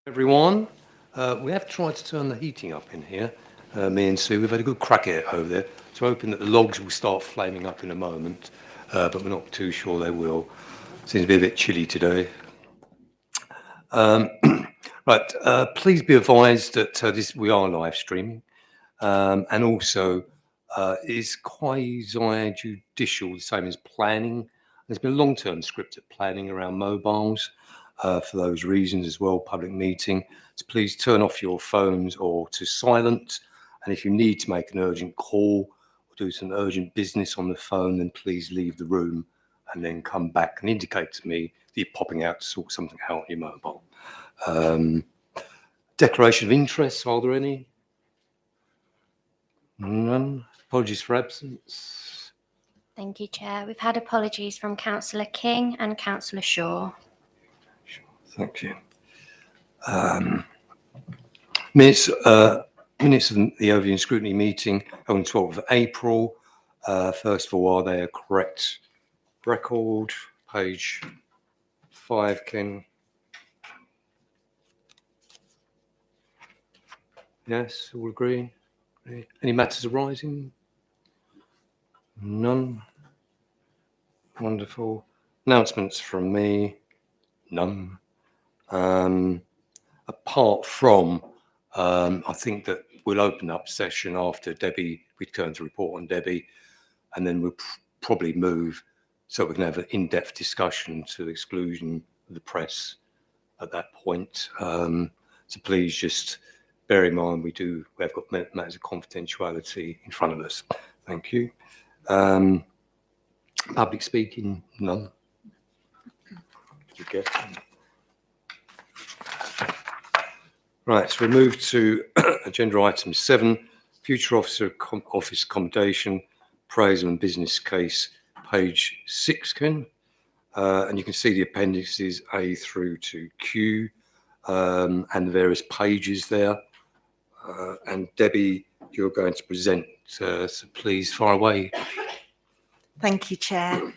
Everyone. We have tried to turn the heating up in here, me and Sue. We've had a good crack at it over there. So we're hoping that the logs will start flaming up in a moment, but we're not too sure they will. Seems to be a bit chilly today. Right, please be advised that we are live streaming, and also it is quasi-judicial, the same as planning. There's been a long-term script at planning around mobiles for those reasons as well, public meeting. So please turn off your phones or to silent. And if you need to make an urgent call or do some urgent business on the phone, then please leave the room and then come back and indicate to me that you're popping out to sort something out on your mobile. Declaration of interest, are there any? None. Apologies for absence. Thank you, Chair. We've had apologies from Councillor King and Councillor Shaw. Thank you. Minutes of the Overview and Scrutiny meeting on 12th of April. First of all, are they a correct record? Page 5, Ken. Yes, all agree? Any matters arising? None. Wonderful. Announcements from me? None. Apart from, I think that we'll open up session after Debbie returns to report on Debbie, and then we'll probably move so we can have an in-depth discussion to the exclusion of the press at that point. So please just bear in mind we have got matters of confidentiality in front of us. Thank you. Public speaking, none. Okay. Right, so we move to agenda item 7, future office accommodation, appraisal and business case, page 6, Ken. And you can see the appendices A through to Q and the various pages there. And Debbie, you're going to present, so please fire away. Thank you, Chair.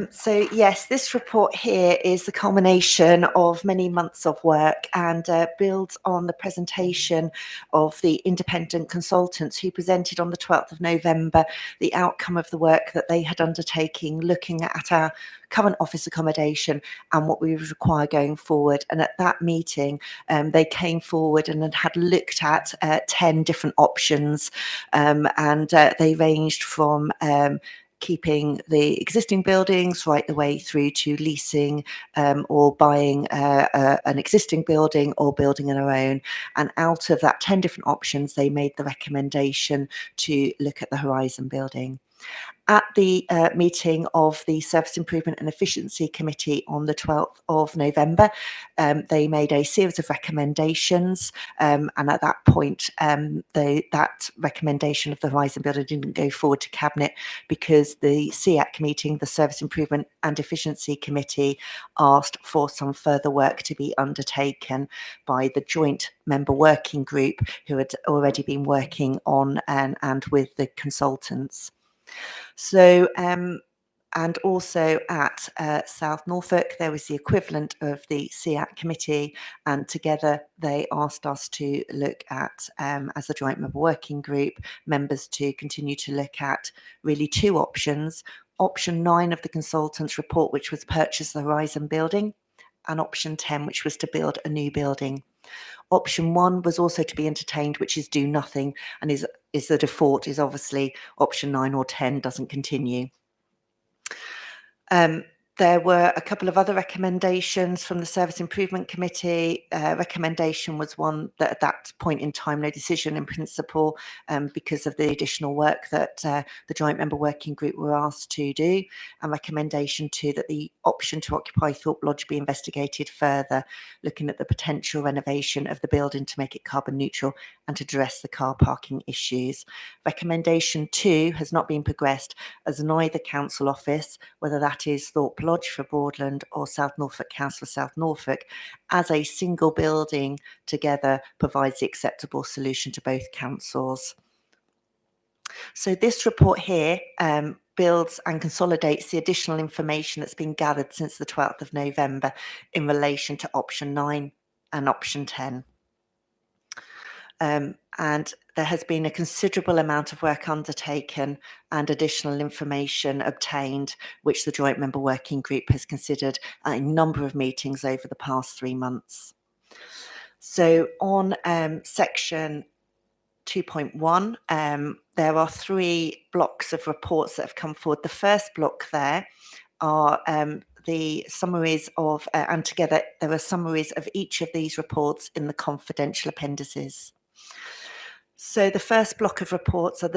So yes, this report here is the culmination of many months of work and builds on the presentation of the independent consultants who presented on the 12th of November the outcome of the work that they had undertaken looking at our current office accommodation and what we would require going forward. And at that meeting, they came forward and had looked at 10 different options, and they ranged from keeping the existing buildings right the way through to leasing or buying an existing building or building on our own. And out of that 10 different options, they made the recommendation to look at the Horizon building. At the meeting of the Service Improvement and Efficiency Committee on the 12th of November, they made a series of recommendations, and at that point, that recommendation of the Horizon building didn't go forward to Cabinet because the SEAC meeting, the Service Improvement and Efficiency Committee, asked for some further work to be undertaken by the joint member working group who had already been working on and with the consultants. So, and also at South Norfolk, there was the equivalent of the SEAC committee, and together they asked us to look at, as a joint member working group, members to continue to look at really two options. Option 9 of the consultants' report, which was purchase the Horizon building, and option 10, which was to build a new building. Option 1 was also to be entertained, which is do nothing, and is the default is obviously option 9 or 10 doesn't continue. There were a couple of other recommendations from the Service Improvement Committee. Recommendation was one that at that point in time, no decision in principle, because of the additional work that the Joint Member Working Group were asked to do. And recommendation 2, that the option to occupy Thorpe Lodge be investigated further, looking at the potential renovation of the building to make it carbon neutral and to address the car parking issues. Recommendation 2 has not been progressed as neither council office, whether that is Thorpe Lodge for Broadland or South Norfolk Council of South Norfolk, as a single building together provides the acceptable solution to both councils. So this report here builds and consolidates the additional information that's been gathered since the 12th of November in relation to option 9 and option 10. And there has been a considerable amount of work undertaken and additional information obtained, which the Joint Member Working Group has considered at a number of meetings over the past 3 months. So on section 2.1, there are 3 blocks of reports that have come forward. The first block there are the summaries of, and together there are summaries of each of these reports in the confidential appendices. So the first block of reports are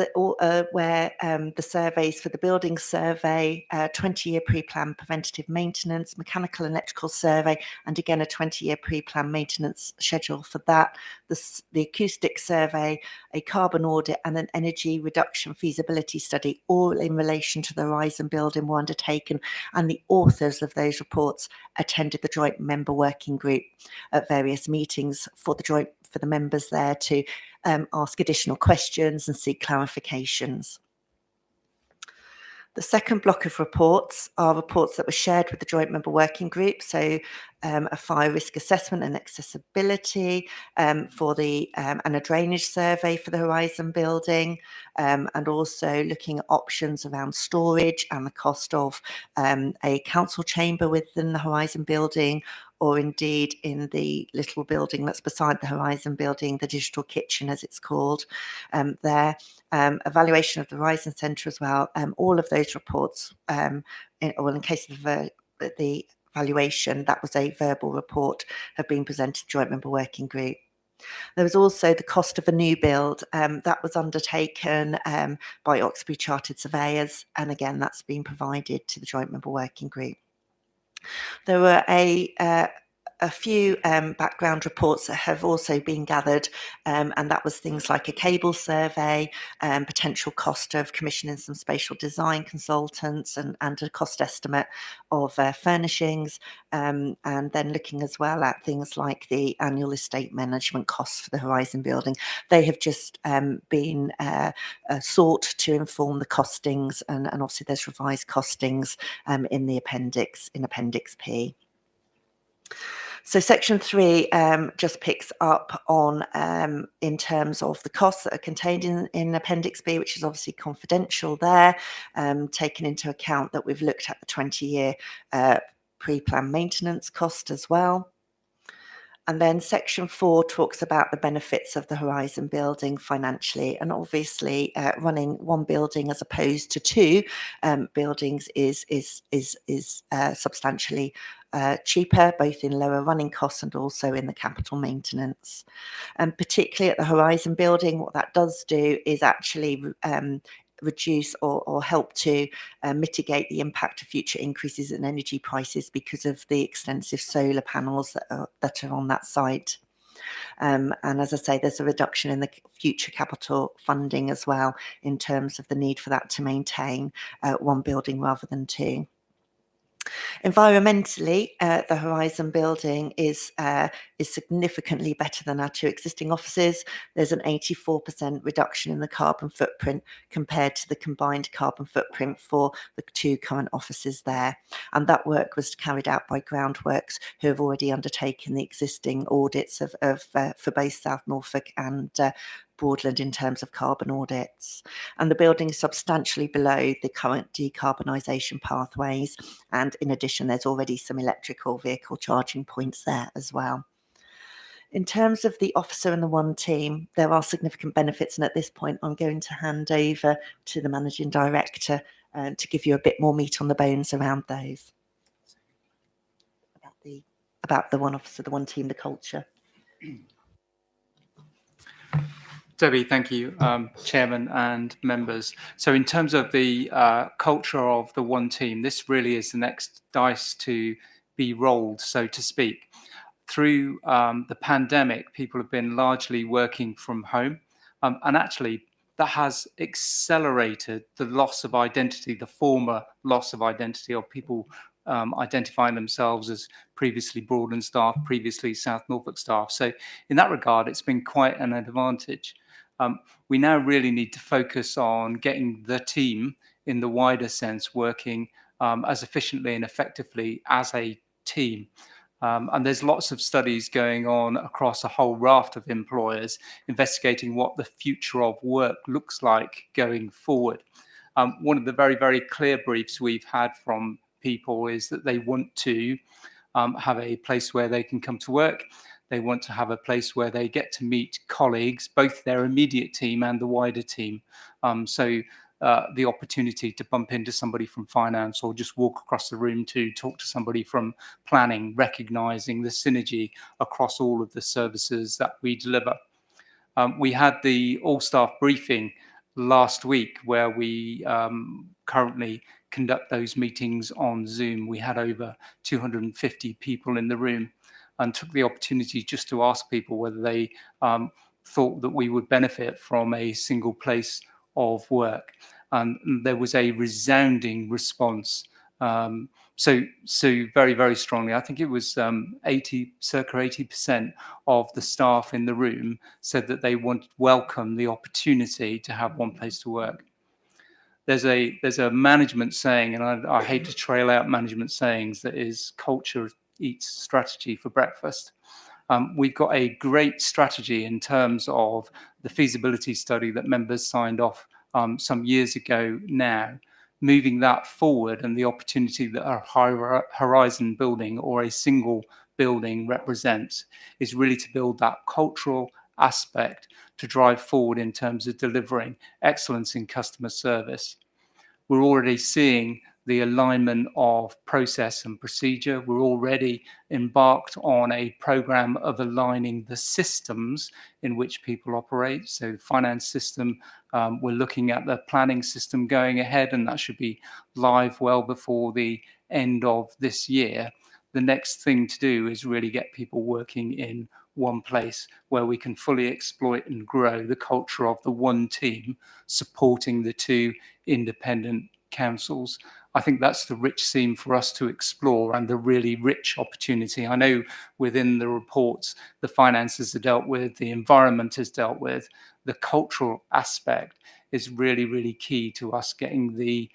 where the surveys for the building survey, 20-year pre-plan preventative maintenance, mechanical and electrical survey, and again a 20-year pre-plan maintenance schedule for that, the acoustic survey, a carbon audit and an energy reduction feasibility study, all in relation to the Horizon building were undertaken, and the authors of those reports attended the Joint Member Working Group at various meetings for the members there to ask additional questions and seek clarifications. The second block of reports are reports that were shared with the Joint Member Working Group, so a fire risk assessment and accessibility for and a drainage survey for the Horizon building, and also looking at options around storage and the cost of a council chamber within the Horizon building, or indeed in the little building that's beside the Horizon building, the digital kitchen as it's called there. Evaluation of the Horizon Centre as well. All of those reports, in case of the valuation, that was a verbal report, have been presented to the Joint Member Working Group. There was also the cost of a new build that was undertaken by Oxbury Chartered Surveyors, and again that's been provided to the Joint Member Working Group. There were a few background reports that have also been gathered, and that was things like a cable survey, potential cost of commissioning some spatial design consultants, and a cost estimate of furnishings, and then looking as well at things like the annual estate management costs for the Horizon building. They have just been sought to inform the costings, and obviously there's revised costings in the appendix, in Appendix P. So section 3 just picks up on, in terms of the costs that are contained in Appendix B, which is obviously confidential there, taken into account that we've looked at the 20-year pre-plan maintenance cost as well. And then section 4 talks about the benefits of the Horizon building financially, and obviously running one building as opposed to 2 buildings is substantially cheaper, both in lower running costs and also in the capital maintenance. And particularly at the Horizon building, what that does do is actually reduce or help to mitigate the impact of future increases in energy prices because of the extensive solar panels that are on that site. And as I say, there's a reduction in the future capital funding as well, in terms of the need for that to maintain one building rather than 2. Environmentally, the Horizon building is significantly better than our 2 existing offices. There's an 84% reduction in the carbon footprint compared to the combined carbon footprint for the 2 current offices there. And that work was carried out by Groundworks, who have already undertaken the existing audits for both South Norfolk and Broadland in terms of carbon audits. And the building is substantially below the current decarbonisation pathways, and in addition there's already some electrical vehicle charging points there as well. In terms of the officer and the one team, there are significant benefits, and at this point I'm going to hand over to the Managing Director to give you a bit more meat on the bones around those. About the one officer, the one team, the culture. Debbie, thank you, Chairman and members. So in terms of the culture of the one team, this really is the next dice to be rolled, so to speak. Through the pandemic, people have been largely working from home, and actually that has accelerated the loss of identity, the former loss of identity of people identifying themselves as previously Broadland staff, previously South Norfolk staff. So in that regard, it's been quite an advantage. We now really need to focus on getting the team in the wider sense working as efficiently and effectively as a team. And there's lots of studies going on across a whole raft of employers investigating what the future of work looks like going forward. One of the very, very clear briefs we've had from people is that they want to have a place where they can come to work. They want to have a place where they get to meet colleagues, both their immediate team and the wider team. So the opportunity to bump into somebody from finance or just walk across the room to talk to somebody from planning, recognizing the synergy across all of the services that we deliver. We had the all-staff briefing last week where we currently conduct those meetings on Zoom. We had over 250 people in the room and took the opportunity just to ask people whether they thought that we would benefit from a single place of work. And there was a resounding response. So very, very strongly. I think it was circa 80% of the staff in the room said that they welcome the opportunity to have one place to work. There's a management saying, and I hate to trail out management sayings, that is culture eats strategy for breakfast. We've got a great strategy in terms of the feasibility study that members signed off some years ago now, moving that forward, and the opportunity that a high horizon building or a single building represents is really to build that cultural aspect to drive forward in terms of delivering excellence in customer service. We're already seeing the alignment of process and procedure. We're already embarked on a program of aligning the systems in which people operate. So the finance system, we're looking at the planning system going ahead, and that should be live well before the end of this year. The next thing to do is really get people working in one place where we can fully exploit and grow the culture of the one team supporting the two independent councils. I think that's the rich theme for us to explore and the really rich opportunity. I know within the reports, the finances are dealt with, the environment is dealt with, the cultural aspect is really, really key to us getting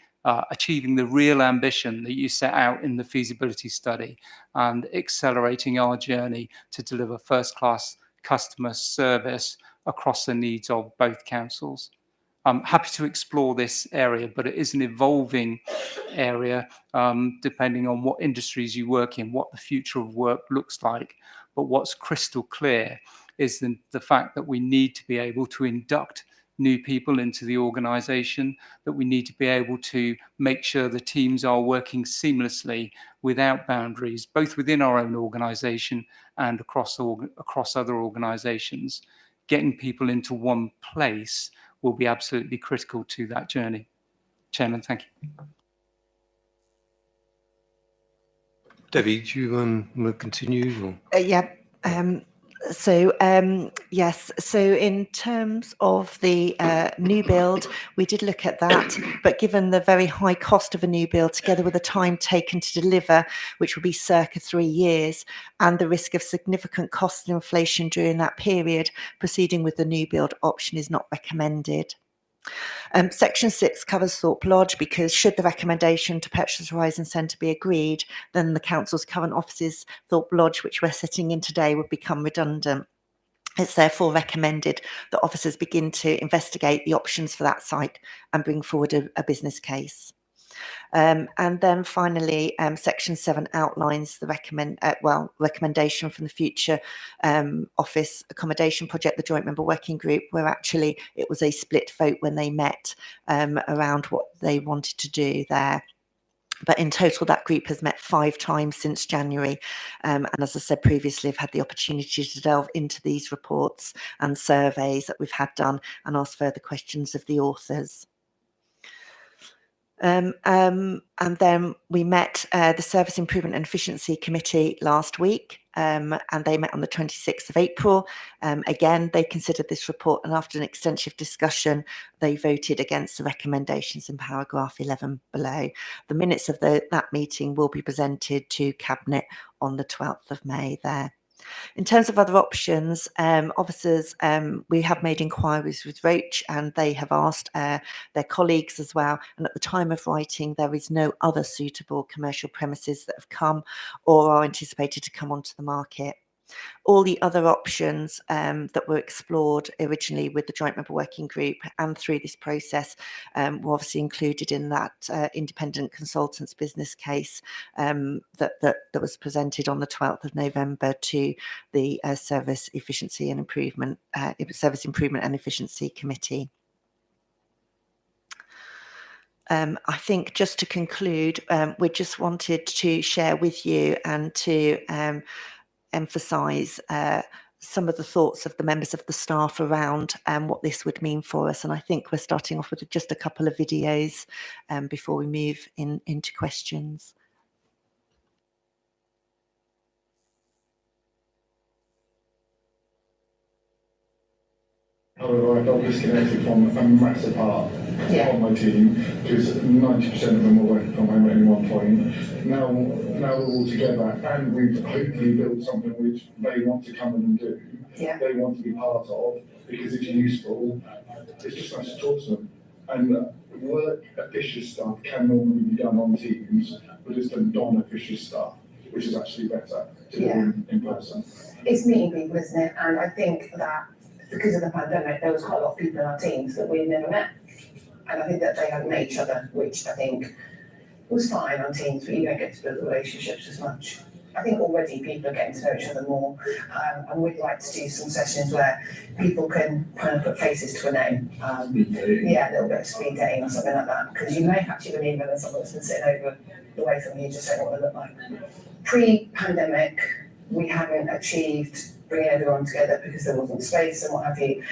achieving the real ambition that you set out in the feasibility study and accelerating our journey to deliver first-class customer service across the needs of both councils. I'm happy to explore this area, but it is an evolving area depending on what industries you work in, what the future of work looks like. But what's crystal clear is the fact that we need to be able to induct new people into the organization, that we need to be able to make sure the teams are working seamlessly without boundaries, both within our own organization and across other organizations. Getting people into one place will be absolutely critical to that journey. Chairman, thank you. Debbie, do you want to continue? Yes, so in terms of the new build, we did look at that, but given the very high cost of a new build, together with the time taken to deliver, which will be circa 3 years, and the risk of significant cost inflation during that period, proceeding with the new build option is not recommended. Section 6 covers Thorpe Lodge because should the recommendation to purchase Horizon Centre be agreed, then the council's current offices, Thorpe Lodge, which we're sitting in today, would become redundant. It's therefore recommended that officers begin to investigate the options for that site and bring forward a business case. And then finally, Section 7 outlines the recommendation from the future office accommodation project, the Joint Member Working Group, where actually it was a split vote when they met around what they wanted to do there. But in total, that group has met 5 times since January. And as I said previously, I've had the opportunity to delve into these reports and surveys that we've had done and ask further questions of the authors. And then we met the Service Improvement and Efficiency Committee last week, and they met on the 26th of April. Again, they considered this report, and after an extensive discussion, they voted against the recommendations in paragraph 11 below. The minutes of that meeting will be presented to Cabinet on the 12th of May there. In terms of other options, officers, we have made inquiries with Roach and they have asked their colleagues as well. And at the time of writing, there is no other suitable commercial premises that have come or are anticipated to come onto the market. All the other options that were explored originally with the Joint Member Working Group and through this process were obviously included in that independent consultants business case that was presented on the 12th of November to the Service Improvement and Efficiency Committee. I think just to conclude, we just wanted to share with you and to emphasise some of the thoughts of the members of the staff around what this would mean for us. And I think we're starting off with just a couple of videos before we move into questions. However, I felt disconnected from a massive part of my team because 90% of them were working from home at any one point. Now we're all together and we've hopefully built something which they want to come in and do. Yeah. They want to be part of because it's useful. It's just nice to talk to them. And work officious stuff can normally be done on Teams, but it's the non-officious stuff which is actually better to do in person. It's meeting people, isn't it? And I think that because of the pandemic, there was quite a lot of people in our teams that we'd never met. And I think that they hadn't met each other, which I think was fine on Teams, but you don't get to build relationships as much. I think already people are getting to know each other more. And we'd like to do some sessions where people can kind of put faces to a name. A little bit of speed dating or something like that. Because you may have actually been emailing someone that's been sitting over the way from you, just saying what they look like. Pre-pandemic, we haven't achieved bringing everyone together because there wasn't space and what have you.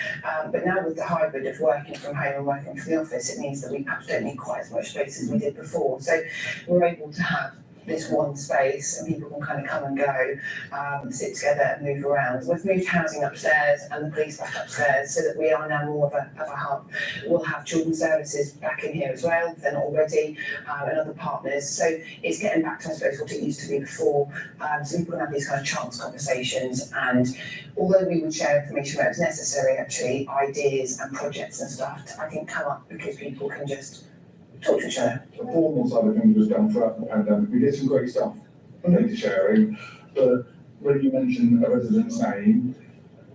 But now with the hybrid of working from home and working from the office, it means that we perhaps don't need quite as much space as we did before. So we're able to have this one space and people can kind of come and go, sit together and move around. We've moved housing upstairs and the police back upstairs so that we are now more of a hub. We'll have children's services back in here as well, they're not already, and other partners. So it's getting back to, I suppose, what it used to be before. So people can have these kind of chance conversations, and although we would share information where it's necessary, actually ideas and projects and stuff, I think, come up because people can just talk to each other. The formal side of things was done throughout the pandemic. We did some great stuff, data sharing, but when you mention a resident's name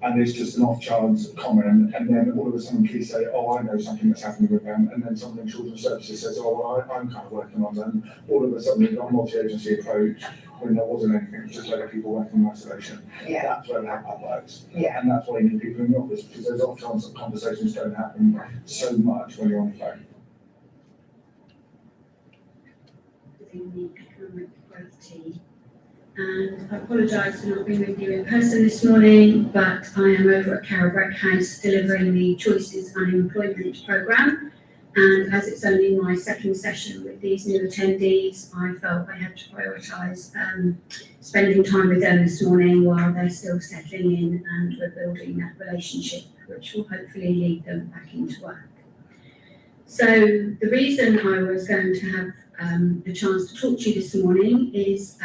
and it's just an off chance comment, and then all of a sudden police say, oh, I know something that's happening with them, and then someone in children's services says, oh, well, I'm kind of working on them. All of a sudden we've got a multi-agency approach when there wasn't anything, it was just letting people work in isolation. Yeah. That's where that works. Yeah. And that's why you need people in the office, because those off chance conversations don't happen so much when you're on the phone. In the economic growth team, and I apologise for not being with you in person this morning, but I am over at Carol Breck House delivering the Choices Unemployment Programme, and as it's only my second session with these new attendees, I felt I had to prioritise spending time with them this morning while they're still settling in and we're building that relationship which will hopefully lead them back into work. So the reason I was going to have a chance to talk to you this morning is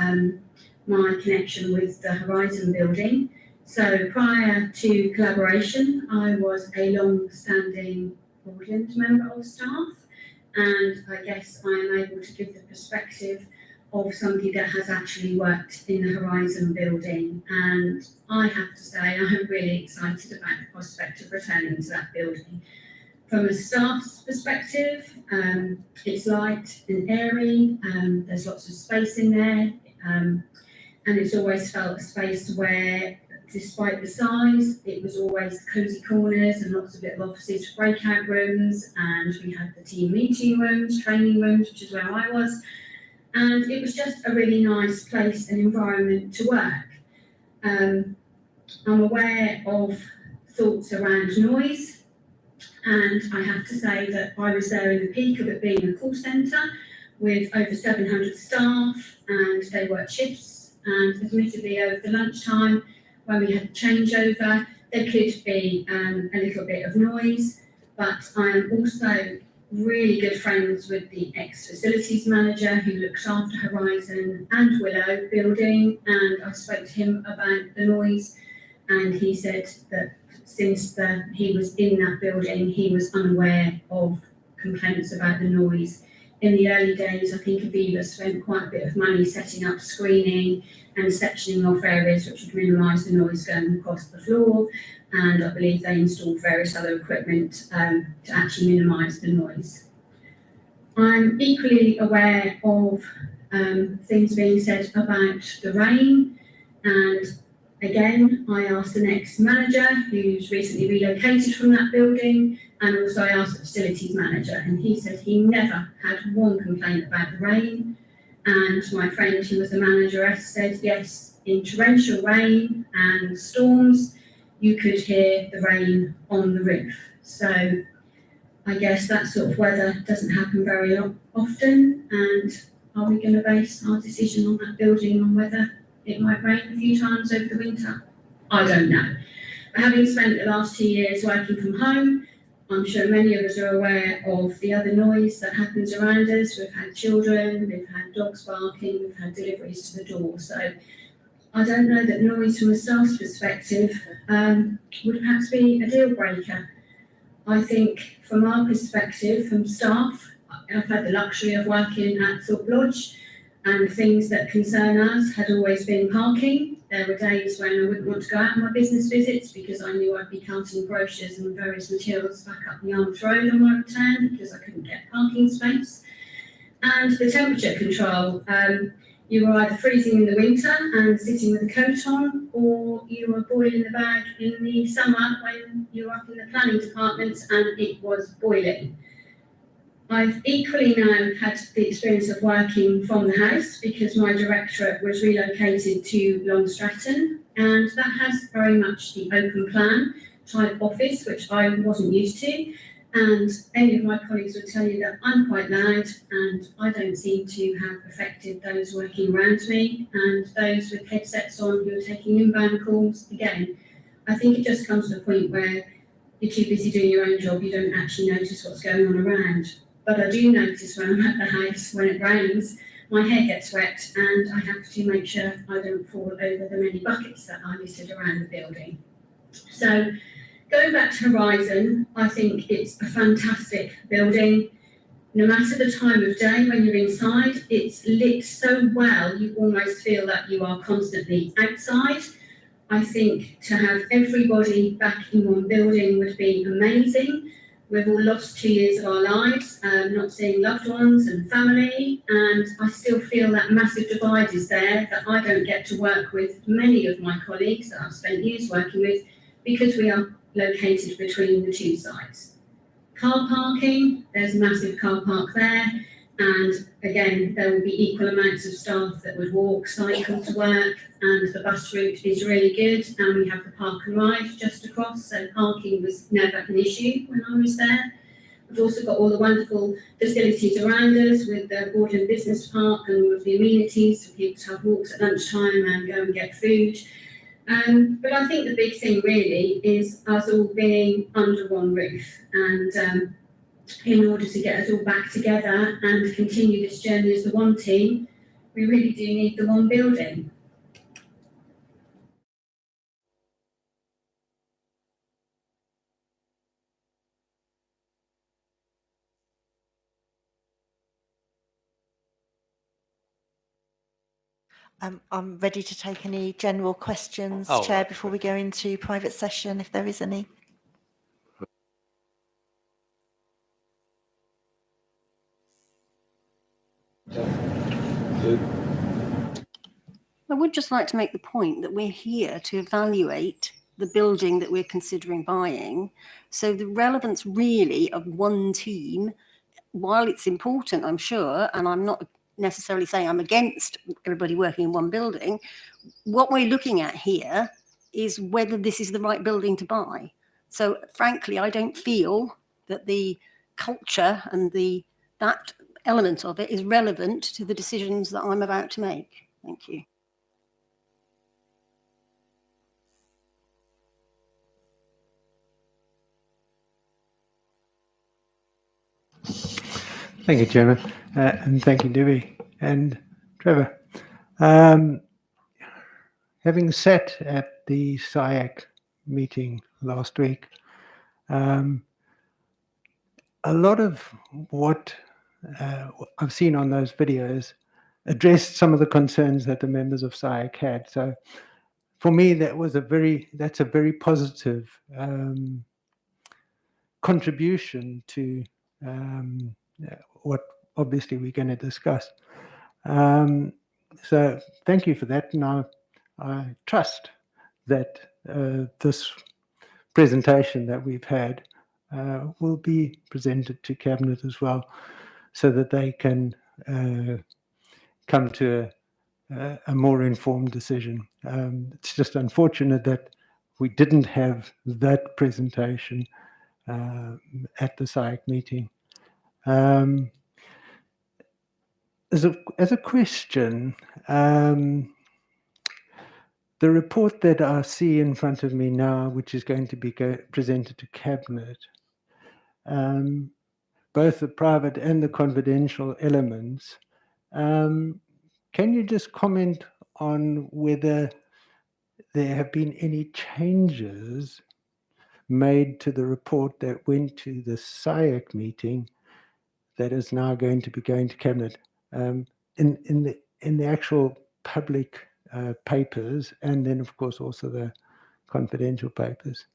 my connection with the Horizon building. So prior to collaboration, I was a long-standing Broadland member of staff, and I guess I am able to give the perspective of somebody that has actually worked in the Horizon building. And I have to say, I'm really excited about the prospect of returning to that building. From a staff's perspective, it's light and airy, there's lots of space in there, and it's always felt a space where, despite the size, it was always cosy corners and lots of little offices for breakout rooms, and we had the team meeting rooms, training rooms, which is where I was, and it was just a really nice place and environment to work. I'm aware of thoughts around noise, and I have to say that I was there in the peak of it being a call centre with over 700 staff, and they worked shifts, and admittedly over the lunchtime when we had the changeover there could be a little bit of noise, but I am also really good friends with the ex-facilities manager who looks after Horizon and Willow building, and I spoke to him about the noise, and he said that since he was in that building, he was unaware of complaints about the noise. In the early days, I think Aviva spent quite a bit of money setting up screening and sectioning off areas which would minimise the noise going across the floor, and I believe they installed various other equipment to actually minimise the noise. I'm equally aware of things being said about the rain, and again, I asked the next manager who's recently relocated from that building, and also I asked the facilities manager, and he said he never had one complaint about the rain. And my friend who was the manageress said, yes, in torrential rain and storms, you could hear the rain on the roof. So I guess that sort of weather doesn't happen very often. And are we going to base our decision on that building on whether it might rain a few times over the winter? I don't know. But having spent the last 2 years working from home, I'm sure many of us are aware of the other noise that happens around us. We've had children, we've had dogs barking, we've had deliveries to the door. So I don't know that noise from a staff's perspective would perhaps be a deal breaker. I think from our perspective, from staff, I've had the luxury of working at Thorpe Lodge, and things that concern us had always been parking. There were days when I wouldn't want to go out on my business visits because I knew I'd be counting brochures and various materials back up the Yarmouth Road on my return because I couldn't get parking space. And the temperature control. You were either freezing in the winter and sitting with a coat on, or you were boiling the bag in the summer when you were up in the planning department and it was boiling. I've equally now had the experience of working from the house because my directorate was relocated to Long Stratton, and that has very much the open plan type office, which I wasn't used to. And any of my colleagues would tell you that I'm quite loud, and I don't seem to have affected those working around me, and those with headsets on who are taking inbound calls. Again, I think it just comes to a point where you're too busy doing your own job, you don't actually notice what's going on around. But I do notice when I'm at the house, when it rains, my hair gets wet and I have to make sure I don't fall over the many buckets that are littered around the building. So going back to Horizon, I think it's a fantastic building. No matter the time of day when you're inside, it's lit so well, you almost feel that you are constantly outside. I think to have everybody back in one building would be amazing. We've all lost 2 years of our lives, not seeing loved ones and family, and I still feel that massive divide is there, that I don't get to work with many of my colleagues that I've spent years working with because we are located between the two sites. Car parking, there's a massive car park there, and again, there will be equal amounts of staff that would walk, cycle to work, and the bus route is really good, and we have the park and ride just across, so parking was never an issue when I was there. We've also got all the wonderful facilities around us with the Broadland Business Park and all of the amenities for people to have walks at lunchtime and go and get food. But I think the big thing really is us all being under one roof, and in order to get us all back together and continue this journey as the one team, we really do need the one building. I'm ready to take any general questions, Chair, right. before we go into private session, if there is any. I would just like to make the point that we're here to evaluate the building that we're considering buying. So the relevance really of one team, while it's important, I'm sure, and I'm not necessarily saying I'm against everybody working in one building, what we're looking at here is whether this is the right building to buy. So frankly, I don't feel that the culture and that element of it is relevant to the decisions that I'm about to make. Thank you. Thank you, Chairman, and thank you, Debbie and Trevor. Having sat at the SIAC meeting last week, a lot of what I've seen on those videos addressed some of the concerns that the members of SIAC had. So for me, that's a very positive contribution to what obviously we're going to discuss. So thank you for that. And I trust that this presentation that we've had will be presented to Cabinet as well, so that they can come to a more informed decision. It's just unfortunate that we didn't have that presentation at the SIAC meeting. As a question, the report that I see in front of me now, which is going to be presented to Cabinet, both the private and the confidential elements, can you just comment on whether there have been any changes made to the report that went to the SIAC meeting that is now going to be going to Cabinet, in the actual public papers, and then of course also the confidential papers?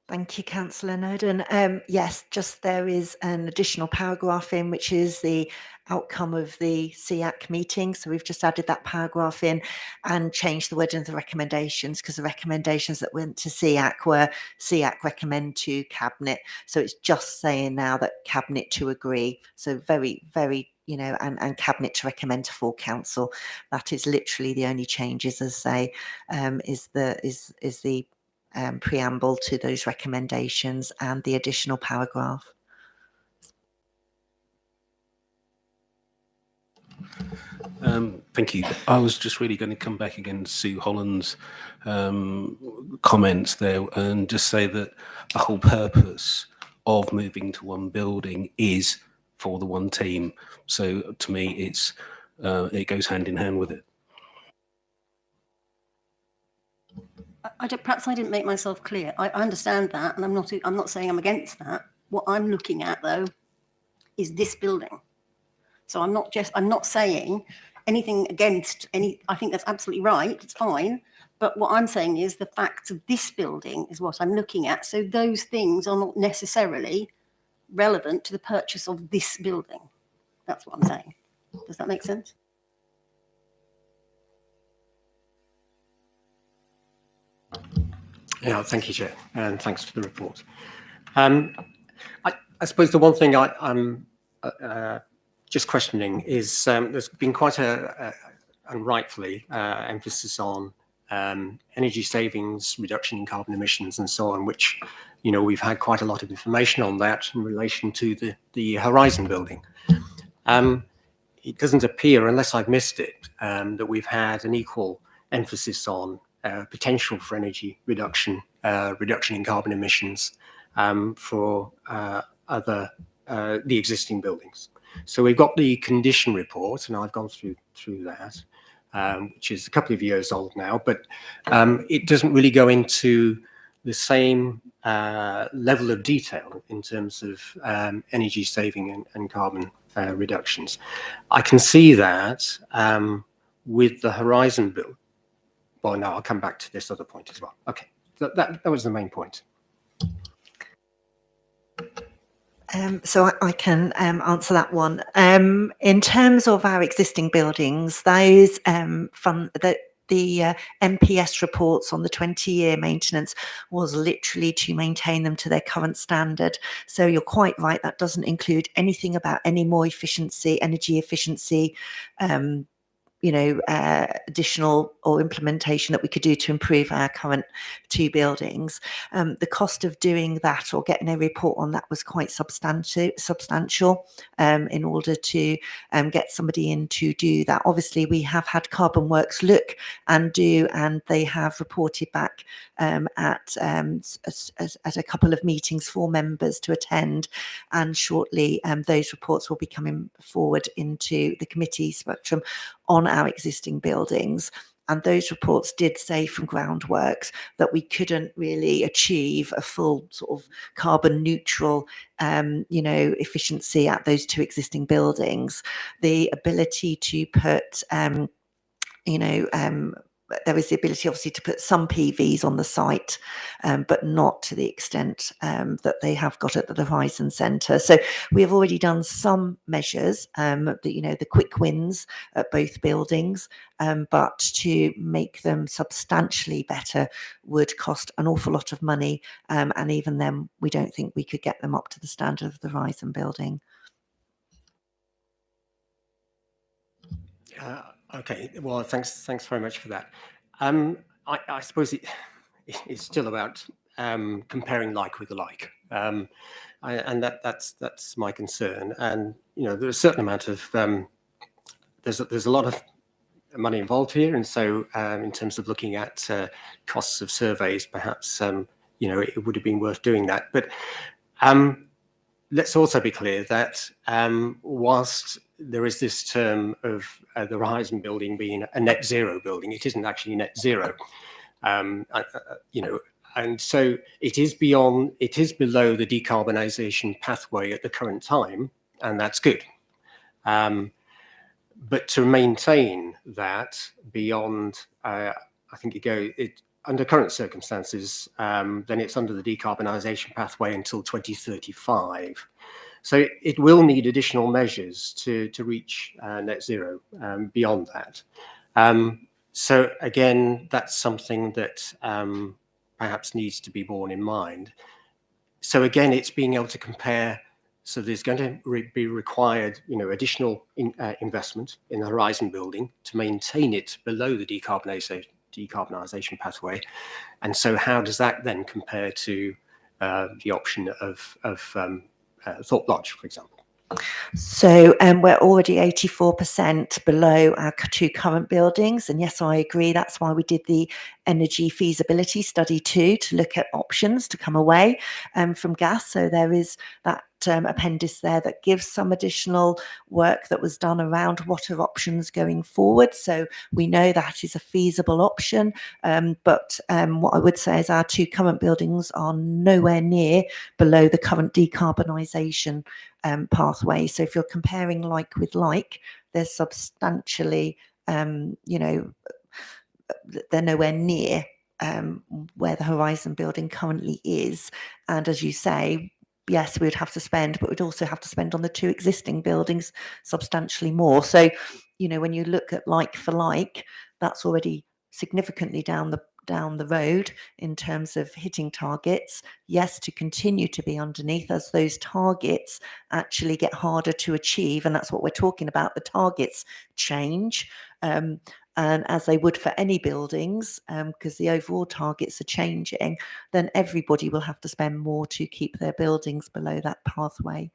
Thank you, Councillor Noden. Yes, just there is an additional paragraph in, which is the outcome of the SIAC meeting. So we've just added that paragraph in and changed the wording of the recommendations, because the recommendations that went to SIAC were SIAC recommend to Cabinet. So it's just saying now that Cabinet to agree. So very, very, and Cabinet to recommend to full council. That is literally the only changes, as I say, is the preamble to those recommendations and the additional paragraph. Thank you. I was just really going to come back again to Sue Holland's comments there and just say that the whole purpose of moving to one building is for the one team. So to me, it goes hand in hand with it. Perhaps I didn't make myself clear. I understand that, and I'm not saying I'm against that. What I'm looking at, though, is this building. So I'm not saying anything against any. I think that's absolutely right. It's fine. But what I'm saying is the facts of this building is what I'm looking at. So those things are not necessarily relevant to the purchase of this building. That's what I'm saying. Does that make sense? Yeah, thank you, Chair, and thanks for the report. I suppose the one thing I'm just questioning is there's been quite and rightfully emphasis on energy savings, reduction in carbon emissions, and so on, which we've had quite a lot of information on that in relation to the Horizon building. It doesn't appear, unless I've missed it, that we've had an equal emphasis on potential for energy reduction in carbon emissions for the existing buildings. So we've got the condition report, and I've gone through that, which is a couple of years old now, but it doesn't really go into the same level of detail in terms of energy saving and carbon reductions. I can see that with the Horizon build. Well, no, I'll come back to this other point as well. Okay, that was the main point. So I can answer that one. In terms of our existing buildings, those the MPS reports on the 20-year maintenance was literally to maintain them to their current standard. So you're quite right, that doesn't include anything about any more efficiency, energy efficiency additional or implementation that we could do to improve our current 2 buildings. The cost of doing that or getting a report on that was quite substantial in order to get somebody in to do that. Obviously, we have had Carbon Works look and do, and they have reported back at a couple of meetings for members to attend, and shortly those reports will be coming forward into the committee spectrum on our existing buildings. And those reports did say from Groundworks that we couldn't really achieve a full sort of carbon neutral, efficiency at those 2 existing buildings. The ability to put, there is the ability obviously to put some PVs on the site, but not to the extent that they have got at the Horizon Centre. So we have already done some measures, the quick wins at both buildings, but to make them substantially better would cost an awful lot of money. And even then, we don't think we could get them up to the standard of the Horizon building. Okay, well, thanks very much for that. I suppose it's still about comparing like with like, and that's my concern. And there's a certain amount of there's a lot of money involved here, and so in terms of looking at costs of surveys, perhaps it would have been worth doing that. But let's also be clear that whilst there is this term of the Horizon building being a net zero building, it isn't actually net zero. And so it is below the decarbonisation pathway at the current time, and that's good. But to maintain that beyond, I think under current circumstances, then it's under the decarbonisation pathway until 2035. So it will need additional measures to reach net zero beyond that. So again, that's something that perhaps needs to be borne in mind. So again, it's being able to compare. So there's going to be required, additional investment in the Horizon building to maintain it below the decarbonisation pathway. And so how does that then compare to the option of Thorpe Lodge, for example? So we're already 84% below our 2 current buildings. And yes, I agree. That's why we did the energy feasibility study too, to look at options to come away from gas. So there is that appendix there that gives some additional work that was done around what are options going forward. So we know that is a feasible option. But what I would say is our 2 current buildings are nowhere near below the current decarbonisation pathway. So if you're comparing like with like, they're substantially, they're nowhere near where the Horizon building currently is. And as you say, yes, we would have to spend, but we'd also have to spend on the 2 existing buildings substantially more. So, when you look at like for like, that's already significantly down the road in terms of hitting targets. Yes, to continue to be underneath as those targets actually get harder to achieve. And that's what we're talking about. The targets change. And as they would for any buildings, because the overall targets are changing, then everybody will have to spend more to keep their buildings below that pathway.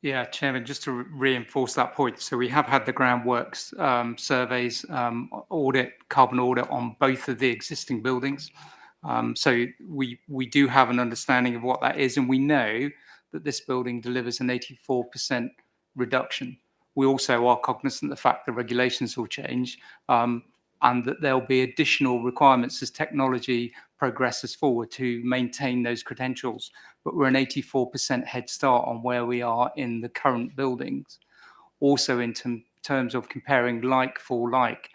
Yeah, Chairman, just to reinforce that point. So we have had the Groundworks surveys, carbon audit on both of the existing buildings. So we do have an understanding of what that is, and we know that this building delivers an 84% reduction. We also are cognizant of the fact that regulations will change, and that there'll be additional requirements as technology progresses forward to maintain those credentials. But we're an 84% head start on where we are in the current buildings. Also, in terms of comparing like for like,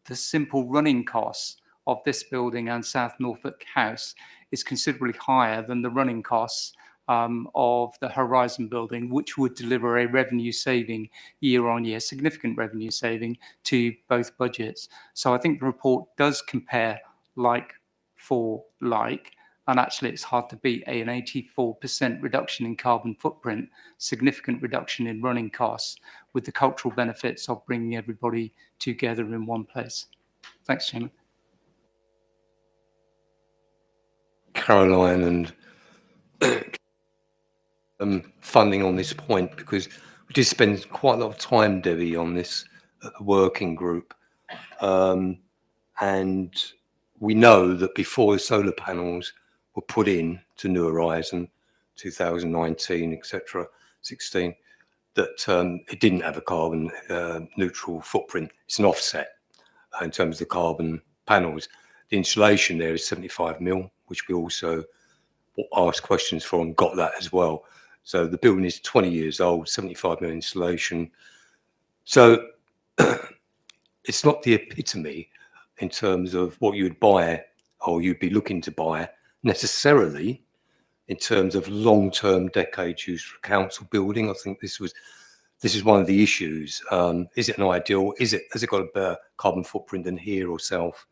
the simple running costs of this building and South Norfolk House is considerably higher than the running costs of the Horizon building, which would deliver a revenue saving year on year, significant revenue saving to both budgets. So I think the report does compare like for like, And actually, it's hard to beat an 84% reduction in carbon footprint, significant reduction in running costs, with the cultural benefits of bringing everybody together in one place. Thanks, Chairman. Caroline and funding on this point, because we did spend quite a lot of time, Debbie, on this at the working group. And we know that before the solar panels were put in to New Horizon, 2019, etc., 16, that it didn't have a carbon neutral footprint. It's an offset in terms of the carbon panels. The installation there is 75 mil, which we also asked questions for and got that as well. So the building is 20 years old, 75 mil installation. So it's not the epitome in terms of what you would buy or you'd be looking to buy necessarily in terms of long-term decades use for council building. I think this is one of the issues. Is it an ideal? Has it got a better carbon footprint than here or South?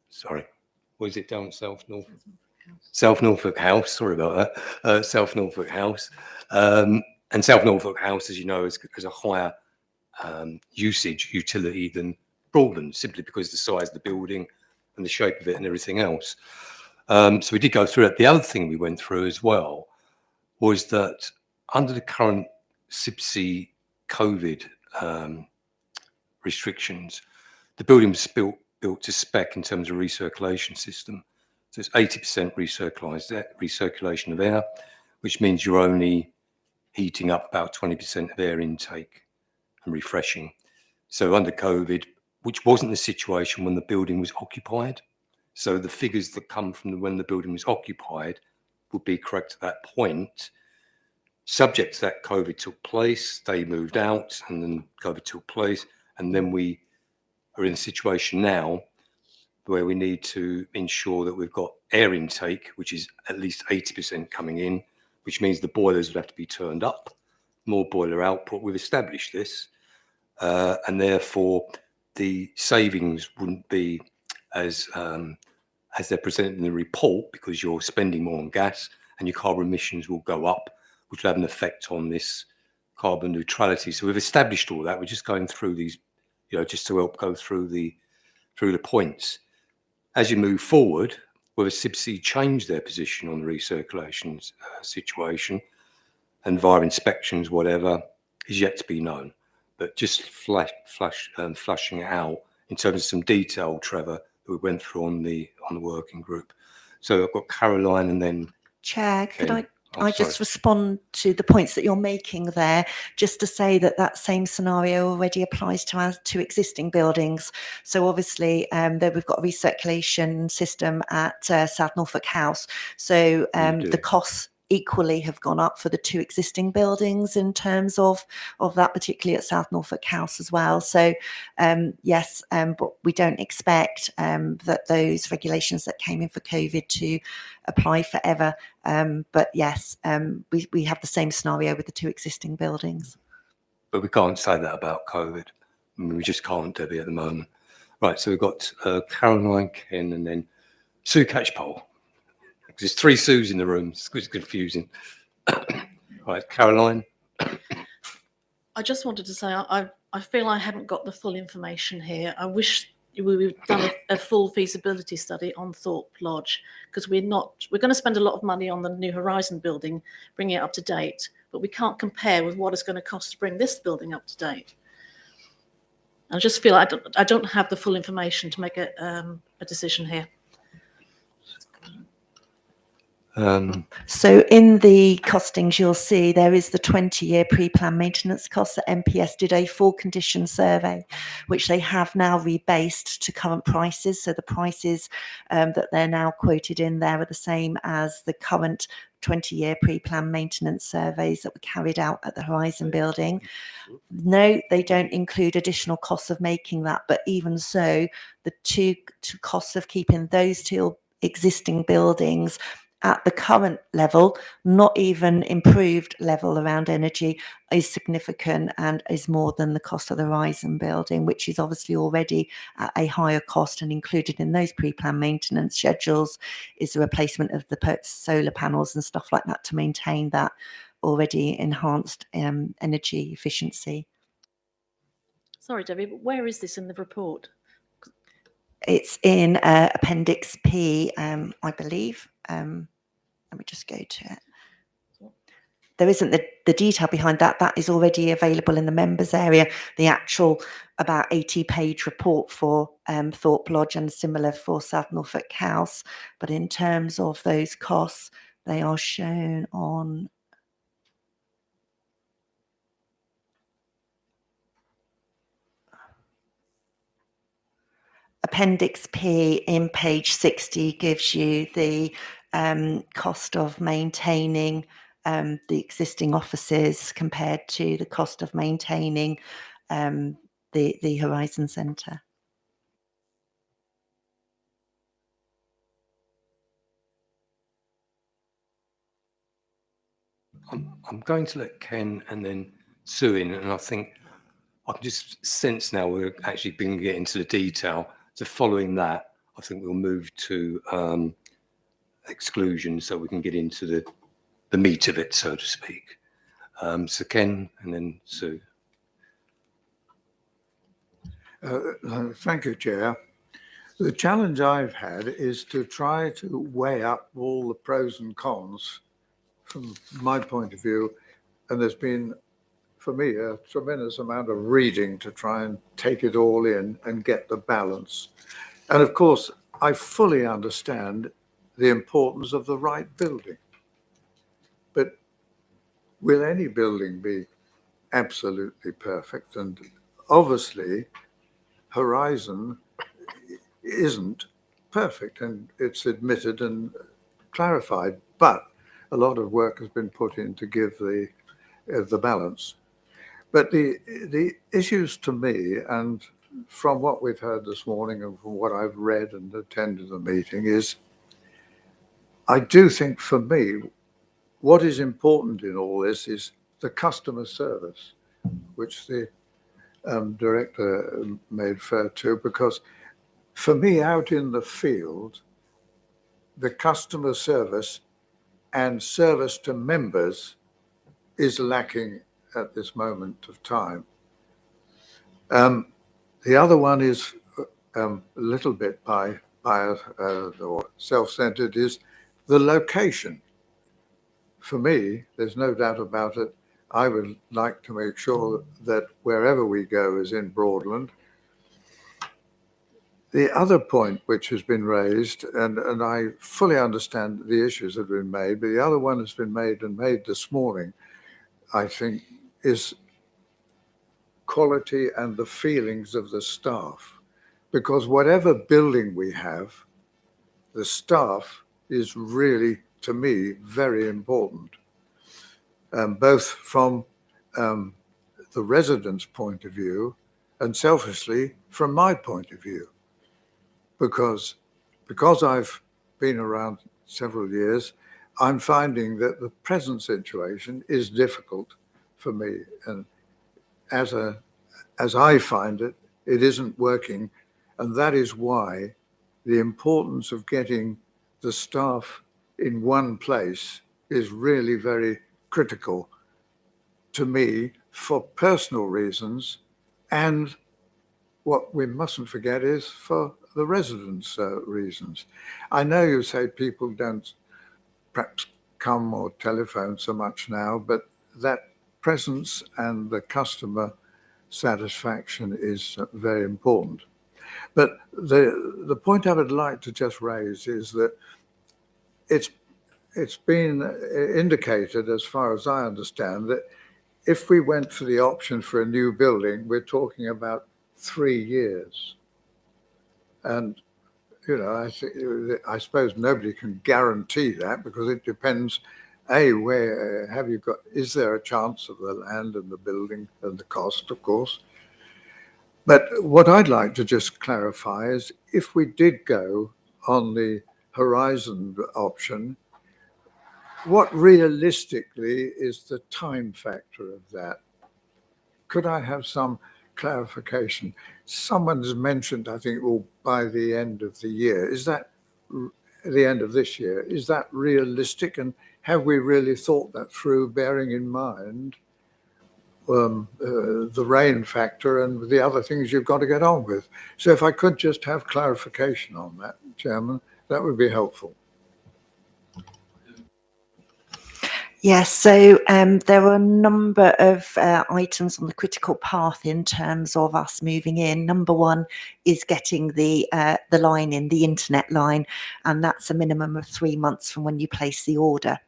Sorry, what is it down South Norfolk? South Norfolk House. Sorry about that. South Norfolk House. And South Norfolk House, as you know, has a higher usage utility than Broadland, simply because of the size of the building and the shape of it and everything else. So we did go through it. The other thing we went through as well was that under the current CIBC COVID restrictions, the building was built to spec in terms of recirculation system. So it's 80% recirculation of air, which means you're only heating up about 20% of air intake and refreshing. So under COVID, which wasn't the situation when the building was occupied. So the figures that come from when the building was occupied would be correct at that point. Subject to that, COVID took place, they moved out, and then COVID took place. And then we are in a situation now where we need to ensure that we've got air intake, which is at least 80% coming in, which means the boilers would have to be turned up, more boiler output. We've established this, and therefore the savings wouldn't be as they're presented in the report, because you're spending more on gas and your carbon emissions will go up, which will have an effect on this carbon neutrality. So we've established all that. We're just going through these, just to help go through the points. As you move forward, whether CIBC changed their position on the recirculation situation and via inspections, whatever, is yet to be known. But just flashing it out in terms of some detail, Trevor, that we went through on the working group. So I've got Caroline and then Chair, Ken. could I just respond to the points that you're making there, just to say that same scenario already applies to our two existing buildings. So obviously there we've got a recirculation system at South Norfolk House. So the costs equally have gone up for the two existing buildings in terms of that, particularly at South Norfolk House as well. So yes, but we don't expect that those regulations that came in for COVID to apply forever. But yes, we have the same scenario with the two existing buildings. But we can't say that about COVID. I mean, we just can't, Debbie, at the moment. Right, so we've got Caroline, Ken, and then Sue Catchpole. There's three Sues in the room. It's confusing. Right, Caroline. I just wanted to say I feel I haven't got the full information here. I wish we've done a full feasibility study on Thorpe Lodge, because we're going to spend a lot of money on the New Horizon building, bringing it up to date, but we can't compare with what it's going to cost to bring this building up to date. I just feel I don't have the full information to make a decision here. So in the costings, you'll see there is the 20-year pre-plan maintenance costs that MPS did a full condition survey, which they have now rebased to current prices. So the prices that they're now quoted in there are the same as the current 20-year pre-plan maintenance surveys that were carried out at the Horizon building. No, they don't include additional costs of making that, but even so, the two costs of keeping those two existing buildings at the current level, not even improved level around energy, is significant and is more than the cost of the Horizon building, which is obviously already at a higher cost, and included in those pre-planned maintenance schedules is the replacement of the solar panels and stuff like that to maintain that already enhanced energy efficiency. Sorry, Debbie, but where is this in the report? It's in Appendix P, I believe. Let me just go to it. There isn't the detail behind that. That is already available in the members area. The actual about 80-page report for Thorpe Lodge and similar for South Norfolk House. But in terms of those costs, they are shown on Appendix P in page 60 gives you the cost of maintaining the existing offices compared to the cost of maintaining the Horizon Centre. I'm going to let Ken and then Sue in, and I think I can just sense now we're actually being to get into the detail. So following that, I think we'll move to exclusion, so we can get into the meat of it, so to speak. So Ken and then Sue. Thank you, Chair. The challenge I've had is to try to weigh up all the pros and cons from my point of view. And there's been, for me, a tremendous amount of reading to try and take it all in and get the balance. And of course, I fully understand the importance of the right building. But will any building be absolutely perfect? And obviously, Horizon isn't perfect, and it's admitted and clarified, but a lot of work has been put in to give the balance. But the issues to me, and from what we've heard this morning and from what I've read and attended the meeting, is I do think for me, what is important in all this is the customer service, which the director may refer to, because for me, out in the field, the customer service and service to members is lacking at this moment of time. The other one is a little bit or self-centered, is the location. For me, there's no doubt about it. I would like to make sure that wherever we go is in Broadland. The other point which has been raised, and I fully understand the issues that have been made, but the other one has been made this morning, I think, is quality and the feelings of the staff. Because whatever building we have, the staff is really, to me, very important. Both from the residents' point of view and selfishly from my point of view. Because I've been around several years, I'm finding that the present situation is difficult for me. And as I find it, it isn't working. And that is why the importance of getting the staff in one place is really very critical to me for personal reasons. And what we mustn't forget is for the residents' reasons. I know you say people don't perhaps come or telephone so much now, but that presence and the customer satisfaction is very important. But the point I would like to just raise is that it's been indicated, as far as I understand, that if we went for the option for a new building, we're talking about 3 years. And, you know, I suppose nobody can guarantee that, because it depends, where have you got, is there a chance of the land and the building and the cost, of course. But what I'd like to just clarify is if we did go on the Horizon option, what realistically is the time factor of that? Could I have some clarification? Someone's mentioned, I think, well, by the end of the year. Is that the end of this year? Is that realistic? And have we really thought that through, bearing in mind the rain factor and the other things you've got to get on with? So if I could just have clarification on that, Chairman, that would be helpful. Yes, so there are a number of items on the critical path in terms of us moving in. Number one is getting the line in, the internet line, and that's a minimum of 3 months from when you place the order.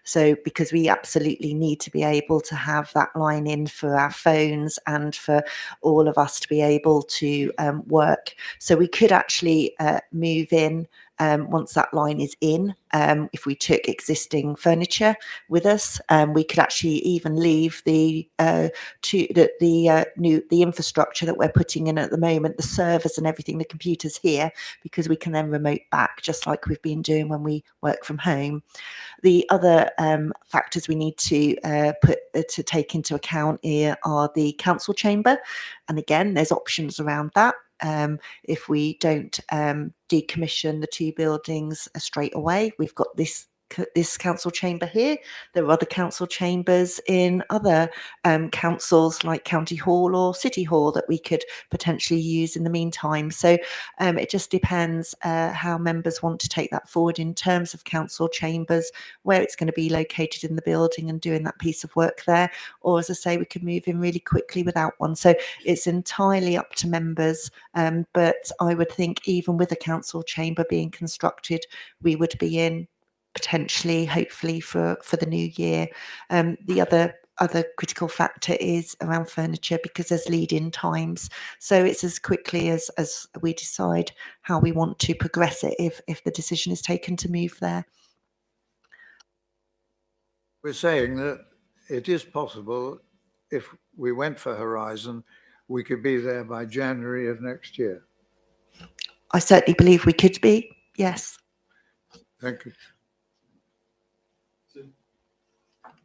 So because we absolutely need to be able to have that line in for our phones and for all of us to be able to work. So we could actually move in once that line is in. If we took existing furniture with us, we could actually even leave the infrastructure that we're putting in at the moment, the servers and everything, the computers here, because we can then remote back, just like we've been doing when we work from home. The other factors we need to take into account here are the council chamber, and again, there's options around that. If we don't decommission the 2 buildings straight away, we've got this council chamber here. There are other council chambers in other councils like County Hall or City Hall that we could potentially use in the meantime. So it just depends how members want to take that forward in terms of council chambers, where it's going to be located in the building and doing that piece of work there. Or as I say, we could move in really quickly without one. So it's entirely up to members. But I would think even with a council chamber being constructed, we would be in potentially, hopefully, for the new year. The other critical factor is around furniture, because there's lead-in times. So it's as quickly as we decide how we want to progress it if the decision is taken to move there. We're saying that it is possible, if we went for Horizon, we could be there by January of next year. I certainly believe we could be, yes. Thank you.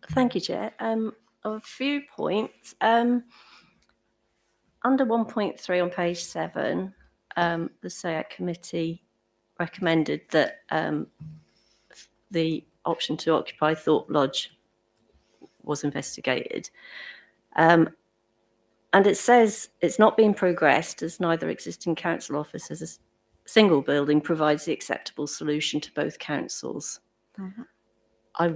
Thank you, Chair. A few points. Under 1.3 on page 7, the SEAC committee recommended that the option to occupy Thorpe Lodge was investigated. And it says it's not being progressed as neither existing council office as a single building provides the acceptable solution to both councils. Mm-hmm. I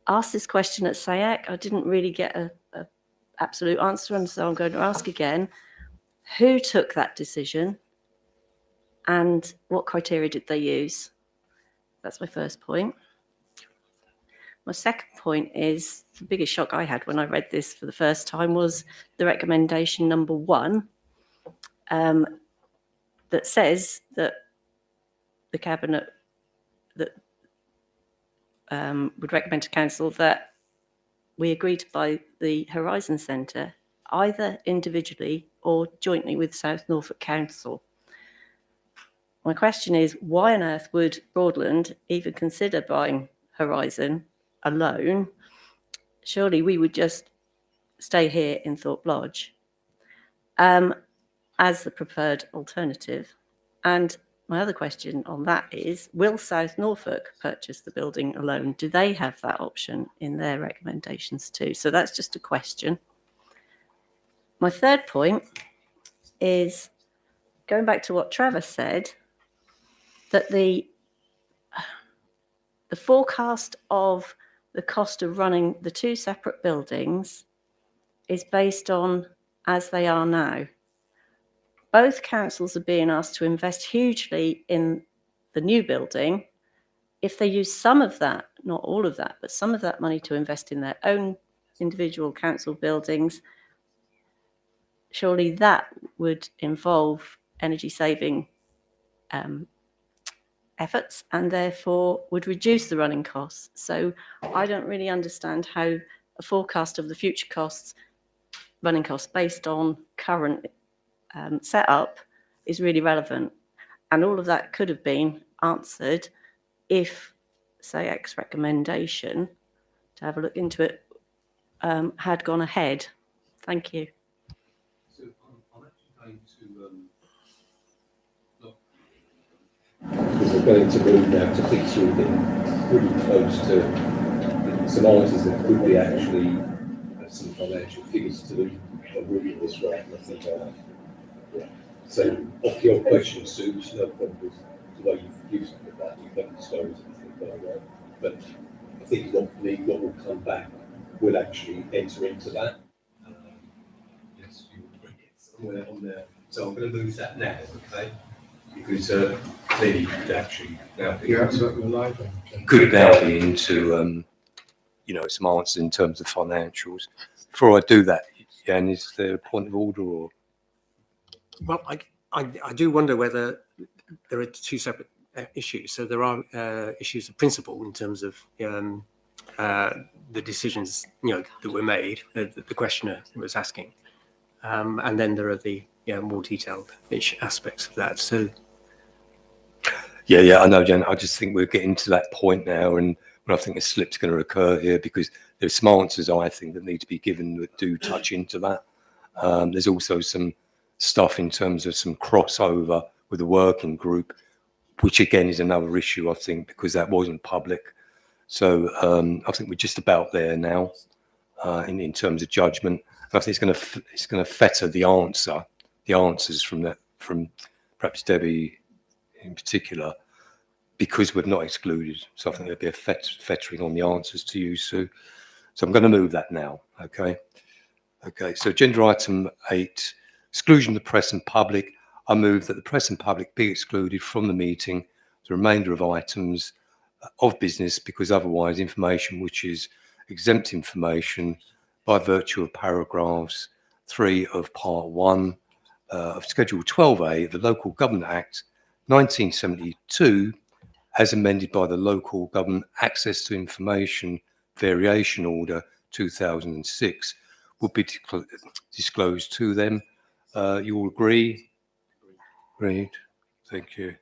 asked this question at SEAC. I didn't really get a absolute answer, and so I'm going to ask again. Who took that decision and what criteria did they use? That's my first point. My second point is the biggest shock I had when I read this for the first time was the recommendation number 1 that says that the Cabinet would recommend to Council that we agree to buy the Horizon Centre either individually or jointly with South Norfolk Council. My question is, why on earth would Broadland even consider buying Horizon alone? Surely we would just stay here in Thorpe Lodge as the preferred alternative. And my other question on that is, will South Norfolk purchase the building alone? Do they have that option in their recommendations too? So that's just a question. My third point is going back to what Travis said, that the forecast of the cost of running the 2 separate buildings is based on as they are now. Both councils are being asked to invest hugely in the new building. If they use some of that, not all of that, but some of that money to invest in their own individual council buildings, surely that would involve energy saving efforts and therefore would reduce the running costs. So I don't really understand how a forecast of the future costs, running costs based on current setup is really relevant. And all of that could have been answered if say X recommendation, to have a look into it, had gone ahead. Thank you. So I'm actually going to because we're going to move now to things you're getting pretty close to some answers that could be actually have some financial figures to them are moving this way. And I think, yeah. So, off your question, Sue, which is no problem with the way you've used that, you've got disclosed anything like that. But I think what will come back will actually enter into that. Yes, you will bring it somewhere on there. So I'm going to move that now, okay? Because clearly you could actually now be into some answers in terms of financials. Before I do that, Jan, is there a point of order or? Well, I do wonder whether there are two separate issues. So there are issues of principle in terms of the decisions that were made, that the questioner was asking, and then there are the more detailed aspects of that. So Yeah, I know, Jan. I just think we're getting to that point now, and I think a slip's going to occur here because there's some answers I think that need to be given that do touch into that. There's also some stuff in terms of some crossover with the working group, which again is another issue, I think, because that wasn't public. So I think we're just about there now in terms of judgment. And I think it's going to fetter the answers from perhaps Debbie in particular, because we've not excluded. So I think there'll be a fettering on the answers to you, Sue. So I'm going to move that now. Okay. So agenda item 8, exclusion of the press and public. I move that the press and public be excluded from the meeting, the remainder of items of business, because otherwise information which is exempt information by virtue of paragraphs 3 of part 1 of Schedule 12A of the Local Government Act 1972, as amended by the Local Government Access to Information Variation Order 2006, will be disclosed to them. You all agree? Agreed. Thank you.